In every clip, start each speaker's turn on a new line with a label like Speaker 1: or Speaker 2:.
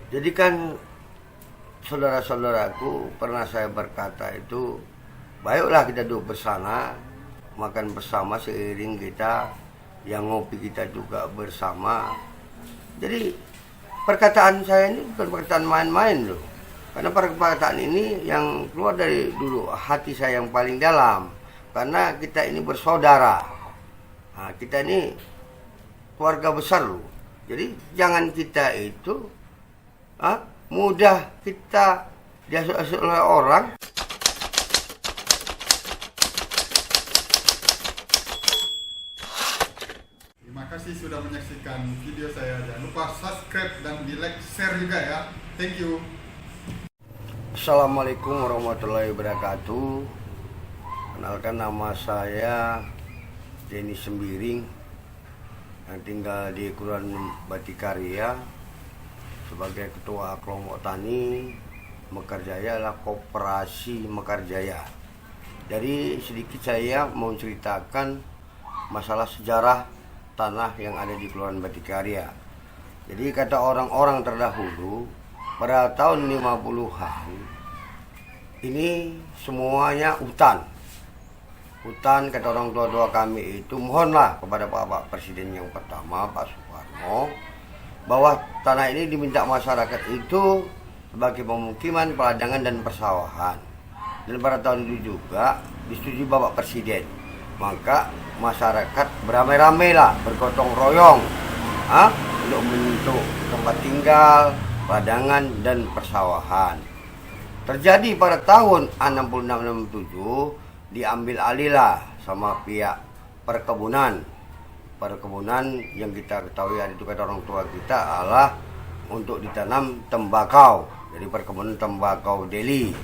Speaker 1: Jadi kan saudara-saudaraku pernah saya berkata itu, baiklah kita duduk bersama, makan bersama seiring kita, yang ngopi kita juga bersama. Jadi perkataan saya ini bukan perkataan main-main loh. Karena perkataan ini yang keluar dari dulu hati saya yang paling dalam. Karena kita ini bersaudara. Nah, kita ini keluarga besar loh. Jadi jangan kita itu mudah kita diasuh oleh orang.
Speaker 2: Terima kasih sudah menyaksikan video saya. Jangan lupa subscribe dan di like, share juga ya. Thank you.
Speaker 1: Assalamualaikum warahmatullahi wabarakatuh. Kenalkan, nama saya Denny Sembiring yang tinggal di Kelurahan Batikarya sebagai Ketua Kelompok Tani Mekarjaya adalah Koperasi Mekarjaya. Jadi sedikit saya mau ceritakan masalah sejarah tanah yang ada di Kelurahan Batikarya. Jadi kata orang-orang terdahulu pada tahun 50-an ini semuanya hutan. Hutan, kata orang tua-tua kami itu, mohonlah kepada Bapak Presiden yang pertama, Pak Soekarno, bahwa tanah ini diminta masyarakat itu sebagai pemukiman, peladangan dan persawahan. Dan pada tahun itu juga disetujui Bapak Presiden. Maka masyarakat beramai-ramai lah, bergotong royong untuk membentuk tempat tinggal, peladangan dan persawahan. Terjadi pada tahun 66-67 diambil alihlah sama pihak perkebunan. Perkebunan yang kita ketahui hari itu kata orang tua kita adalah untuk ditanam tembakau. Jadi perkebunan tembakau Deli.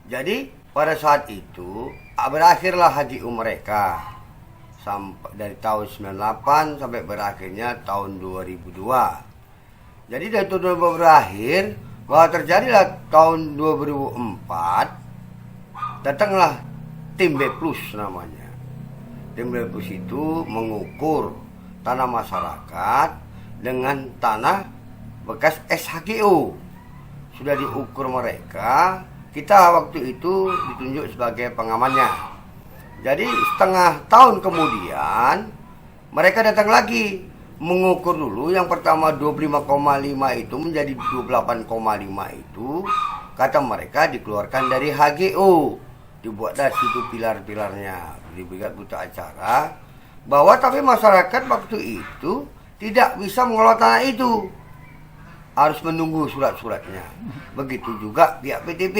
Speaker 1: Jadi pada saat itu berakhirlah HGU mereka sampai dari tahun 98 sampai berakhirnya tahun 2002. Jadi dari tahun 2002 berakhir, bahwa terjadilah tahun 2004, datanglah tim B Plus namanya. Tim B Plus itu mengukur tanah masyarakat dengan tanah bekas SHGO. Sudah diukur mereka, kita waktu itu ditunjuk sebagai pengamannya. Jadi setengah tahun kemudian, mereka datang lagi mengukur dulu. Yang pertama 25,5 itu menjadi 28,5 itu kata mereka dikeluarkan dari HGO, dibuat dari situ pilar-pilarnya, dibuat buta acara bahwa tapi masyarakat waktu itu tidak bisa mengelola tanah itu, harus menunggu surat-suratnya. Begitu juga pihak PTP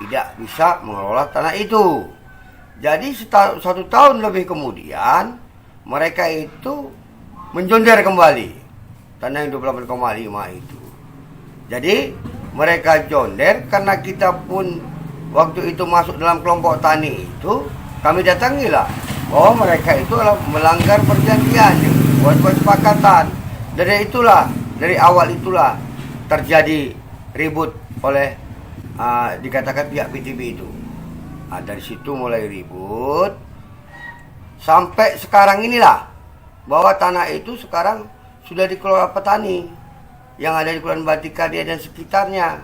Speaker 1: tidak bisa mengelola tanah itu. Jadi satu tahun lebih kemudian mereka itu menjonder kembali tanah yang 28,5 itu. Jadi mereka jonder karena kita pun waktu itu masuk dalam kelompok tani itu, kami datangilah bahwa mereka itu adalah melanggar perjanjian, buat kesepakatan. Dari awal itulah terjadi ribut oleh dikatakan pihak PTB itu. Dari situ mulai ribut sampai sekarang inilah, bahwa tanah itu sekarang sudah dikelola petani yang ada di Kelurahan Batikarya dan sekitarnya.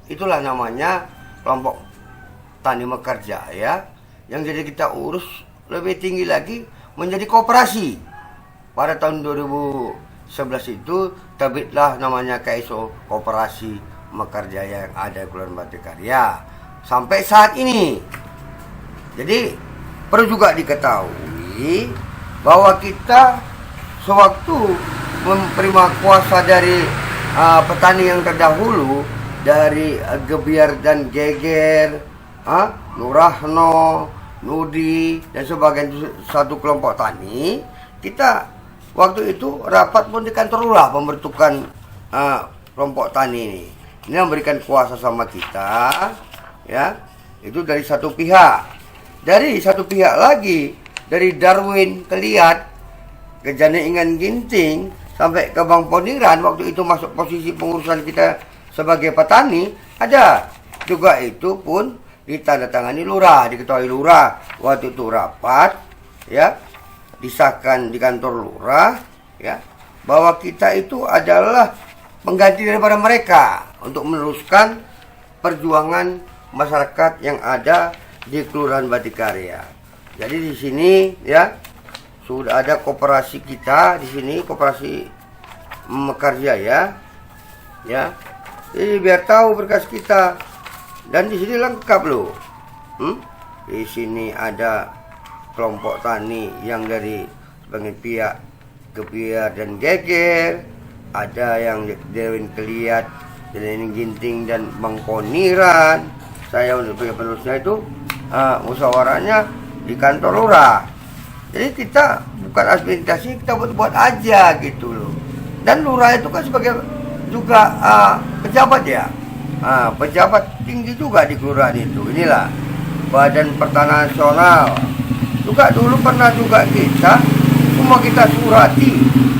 Speaker 1: Itulah namanya kelompok Tani Mekarjaya, yang jadi kita urus lebih tinggi lagi menjadi koperasi. Pada tahun 2011 itu terbitlah namanya KSO, Koperasi Mekarjaya yang ada di Kelurahan Batikarya sampai saat ini. Jadi perlu juga diketahui bahwa kita sewaktu menerima kuasa dari petani yang terdahulu, dari Gebiar dan Geger, Nurahno, Nudi dan sebagian satu kelompok tani, kita waktu itu rapat pun di kantor lurah pembentukan kelompok tani ini. Ini memberikan kuasa sama kita, ya. Itu dari satu pihak. Dari satu pihak lagi, dari Darwin ke Liat, ke Janingan Ginting sampai ke Bang Poniran, waktu itu masuk posisi pengurusan kita sebagai petani, ada juga itu pun ditandatangani lurah, diketahui lurah. Waktu itu rapat, ya, disahkan di kantor lurah, ya, bahwa kita itu adalah pengganti daripada mereka untuk meneruskan perjuangan masyarakat yang ada di Kelurahan Batikarya. Jadi di sini ya sudah ada koperasi kita di sini, koperasi Mekarjaya ya. Jadi biar tahu berkas kita, dan di sini lengkap loh. Di sini ada kelompok tani yang dari sebagian pihak Kepiar dan Geger, ada yang Dewin Keliat, Denin Ginting dan Bang Poniran. Saya untuk penerusnya itu musyawarahnya di kantor lurah. Jadi kita bukan administrasi, kita buat aja gitu loh. Dan lurah itu kan sebagai juga pejabat ya, pejabat tinggi juga di kelurahan itu. Inilah Badan Pertanahan Nasional. Juga dulu pernah juga semua kita surati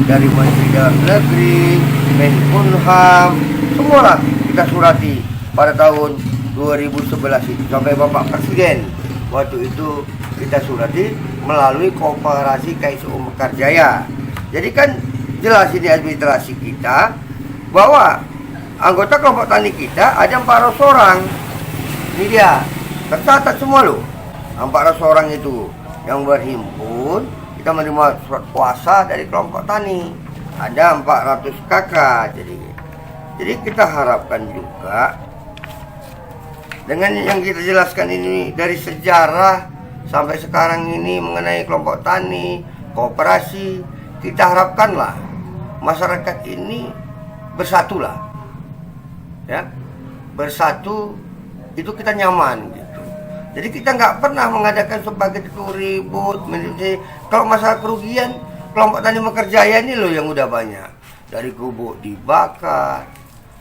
Speaker 1: dari Menteri Dalam Negeri, Menkumham, semua lah kita surati pada tahun 2011 itu sampai Bapak Presiden. Waktu itu kita surati melalui Koperasi KSU Mekarjaya. Jadi kan jelas ini administrasi kita bahwa anggota kelompok tani kita ada 400 orang. Ini dia, tercatat semua loh. 400 orang itu yang berhimpun, kita menerima surat kuasa dari kelompok tani. Ada 400 kakak. Jadi kita harapkan juga dengan yang kita jelaskan ini dari sejarah sampai sekarang ini mengenai kelompok tani, koperasi, kita harapkanlah masyarakat ini bersatulah, ya, bersatu itu kita nyaman gitu. Jadi kita nggak pernah mengadakan sebagai itu ribut. Kalau masalah kerugian, kelompok tani Mekarjaya ini loh yang udah banyak. Dari gubuk dibakar,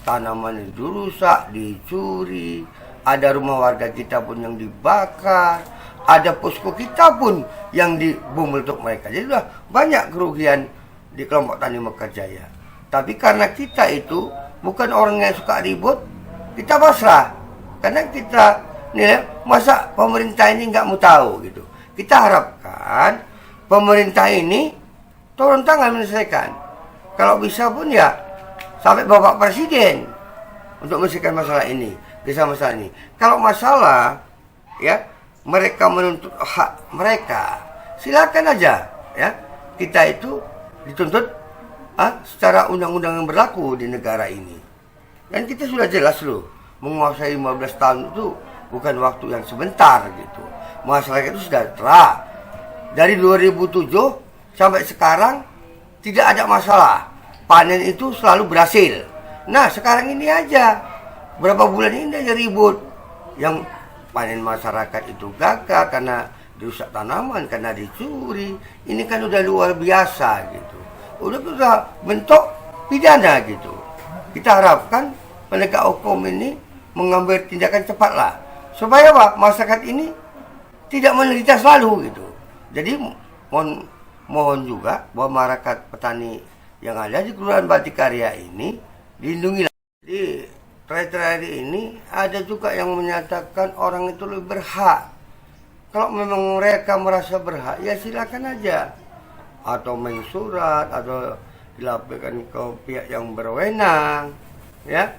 Speaker 1: tanaman itu rusak, dicuri, ada rumah warga kita pun yang dibakar, ada posko kita pun yang dibom untuk mereka. Jadi udah banyak kerugian di kelompok tani Mekarjaya. Tapi karena kita itu bukan orang yang suka ribut, kita pasrah. Karena kita nilai, masa pemerintah ini nggak mau tahu gitu. Kita harapkan pemerintah ini turun tangan menyelesaikan. Kalau bisa pun ya sampai Bapak Presiden untuk menyelesaikan masalah ini, kisah masalah ini. Kalau masalah ya mereka menuntut hak mereka, silakan aja ya. Kita itu dituntut secara undang-undang yang berlaku di negara ini. Dan kita sudah jelas loh, menguasai 15 tahun itu bukan waktu yang sebentar gitu. Masyarakat itu sudah terang. Dari 2007 sampai sekarang tidak ada masalah. Panen itu selalu berhasil. Nah sekarang ini aja, berapa bulan ini aja ribut. Yang panen masyarakat itu gagal karena dirusak tanaman, karena dicuri. Ini kan udah luar biasa gitu. Udah bentuk pidana gitu. Kita harapkan penegak hukum ini mengambil tindakan cepatlah, supaya apa? Masyarakat ini tidak menderita selalu gitu. Jadi mohon juga bahwa masyarakat petani yang ada di Kelurahan Batikarya ini dilindungi. Jadi terakhir ini ada juga yang menyatakan orang itu lebih berhak. Kalau memang mereka merasa berhak, ya silakan aja. Atau main surat, atau dilaporkan ke pihak yang berwenang, ya.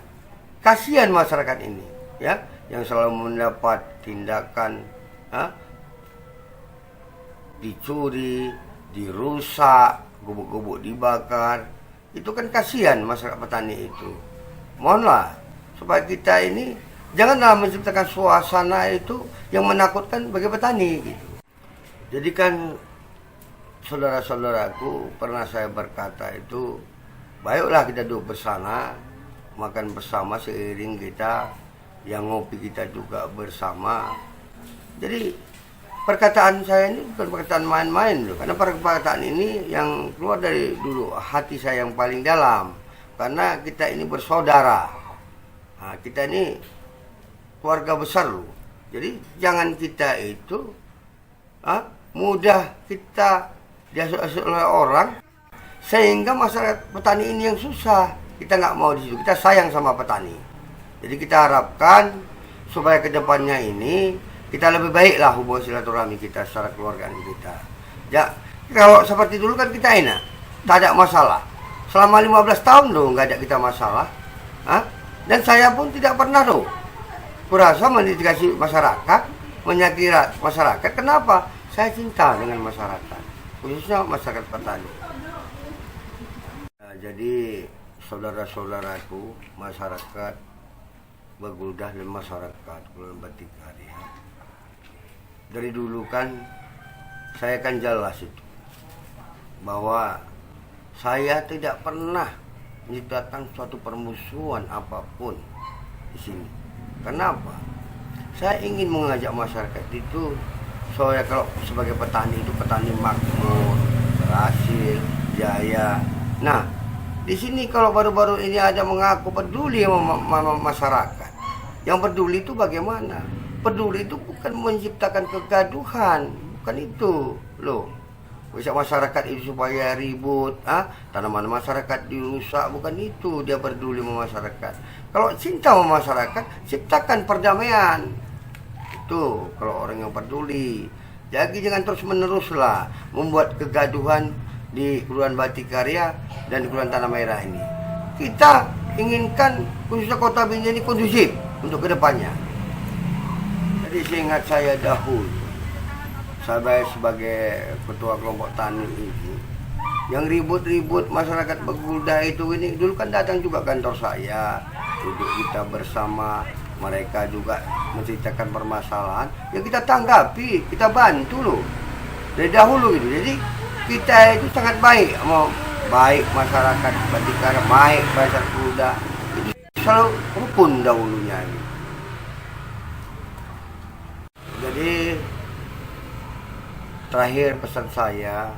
Speaker 1: Kasihan masyarakat ini, ya, yang selalu mendapat tindakan dicuri, dirusak, gubuk-gubuk dibakar. Itu kan kasihan masyarakat petani itu. Mohonlah supaya kita ini janganlah menciptakan suasana itu yang menakutkan bagi petani gitu. Jadi kan saudara-saudaraku, pernah saya berkata itu, baiklah kita duduk bersama, makan bersama seiring kita, yang ngopi kita juga bersama. Jadi perkataan saya ini bukan perkataan main-main loh, karena perkataan ini yang keluar dari dulu hati saya yang paling dalam. Karena kita ini bersaudara, nah, kita ini keluarga besar loh. Jadi jangan kita itu mudah kita diasuh oleh orang sehingga masyarakat petani ini yang susah. Kita nggak mau di situ. Kita sayang sama petani. Jadi kita harapkan supaya kedepannya ini kita lebih baiklah hubungan silaturahmi kita secara keluargaan kita. Ya, kalau seperti dulu kan kita enak, tak ada masalah. Selama 15 tahun loh nggak ada kita masalah. Hah? Dan saya pun tidak pernah loh kurasa mendiskriminasi masyarakat, menyakiti masyarakat. Kenapa? Saya cinta dengan masyarakat, khususnya masyarakat petani. Nah, jadi saudara-saudaraku, masyarakat Baguldah dan masyarakat Kelurahan Batikarya, dari dulu kan saya kan jelas itu bahwa saya tidak pernah menciptakan suatu permusuhan apapun di sini. Kenapa? Saya ingin mengajak masyarakat itu, soalnya kalau sebagai petani itu petani makmur, berhasil, jaya. Nah, di sini kalau baru-baru ini ada mengaku peduli sama masyarakat. Yang peduli itu bagaimana? Peduli itu bukan menciptakan kegaduhan, bukan itu loh. Bisa masyarakat itu supaya ribut, tanaman masyarakat dirusak, bukan itu dia peduli sama masyarakat. Kalau cinta sama masyarakat, ciptakan perdamaian. Itu kalau orang yang peduli. Jadi jangan terus-menerus lah membuat kegaduhan di Kelurahan Batikarya dan di Kelurahan Tanah Merah ini. Kita inginkan khususnya Kota Binjai ini kondusif untuk kedepannya. Jadi seingat saya dahulu, saya sebagai ketua kelompok tani ini, yang ribut-ribut masyarakat Baguldah itu ini dulu kan datang juga kantor saya, duduk kita bersama, mereka juga menceritakan permasalahan, ya kita tanggapi, kita bantu loh dari dahulu gitu. Jadi kita itu sangat baik, baik masyarakat Batikarya, baik masyarakat Baguldah, itu selalu rukun dahulunya gitu. Jadi terakhir pesan saya,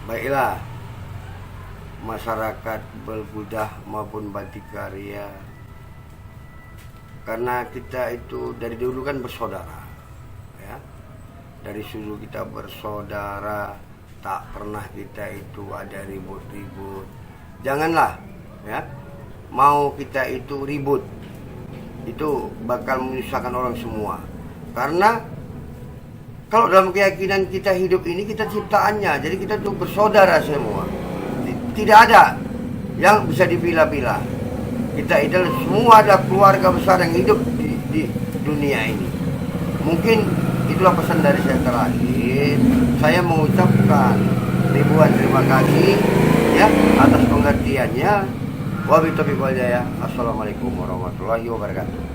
Speaker 1: baiklah masyarakat Baguldah maupun Batikarya, karena kita itu dari dulu kan bersaudara, ya. Dari dulu kita bersaudara, tak pernah kita itu ada ribut-ribut. Janganlah, ya, mau kita itu ribut, itu bakal menyusahkan orang semua. Karena kalau dalam keyakinan kita hidup ini, kita ciptaannya, jadi kita tuh bersaudara semua. Tidak ada yang bisa dipilah-pilah. Kita itu semua ada keluarga besar yang hidup di dunia ini. Mungkin itulah pesan dari saya terakhir. Saya mengucapkan ribuan terima kasih ya atas pengertiannya. Wabillahi taufiq wal hidayah. Assalamualaikum warahmatullahi wabarakatuh.